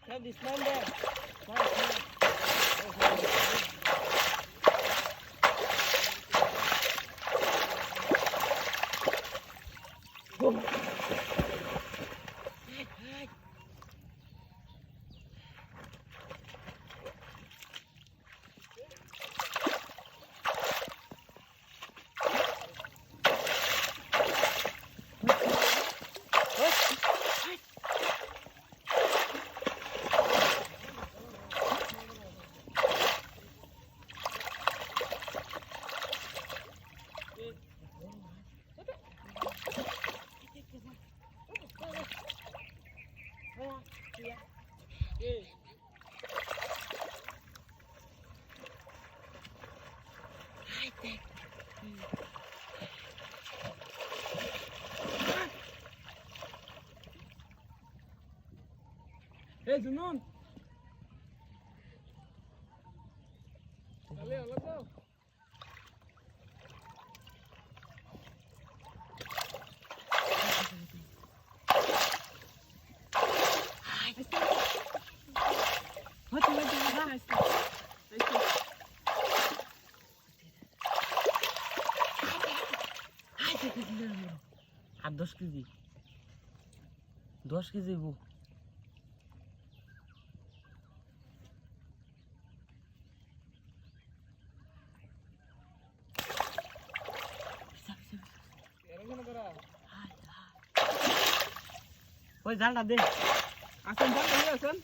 Have this man there. Hey, Junon. Dale, let's go. আর 10 KG 10 KG হইব ওই জালটা দে আসেন জাল নিয়ে আসেন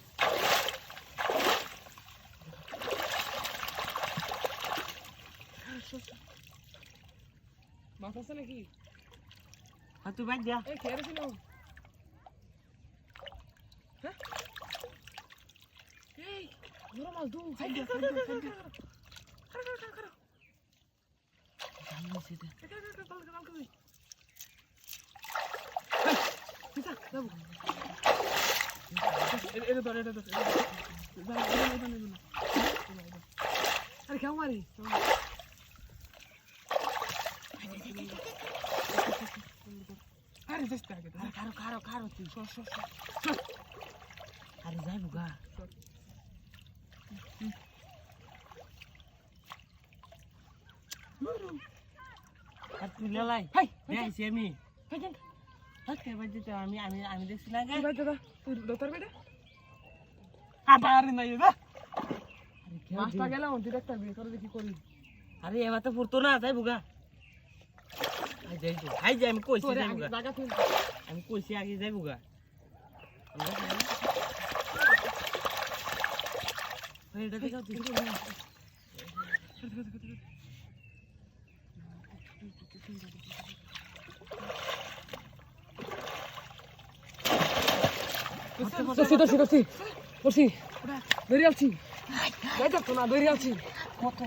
মাছ আছে নাকি আর তুই বাইর দিয়া এই খেয়ে রেছিল হ্যাঁ এই বড় মাছ দু খাই দিয়া জাল নিছে দে আরে কেউ মারি আরে চেষ্টা আগে খারো তুই আরে যাইব গা আর তুই লেলাই হাই দেখাইছি আমি হাই কেন হাতে বাজতে আমি দেখছি না ভাই দাদা তুই দোতার বেটা আবার নাই দাদা মাছটা গেলাম তুই ডাক্তার বিয়ে করে কি করি আরে এবার তো ফুরতো না যাইব গা হাই যাই আমি কইছি যাইব গা জায়গা তুই আমি কইছি আগে যাইব গা এটা দেখো তুই ধরে আছি ধরে আছি কত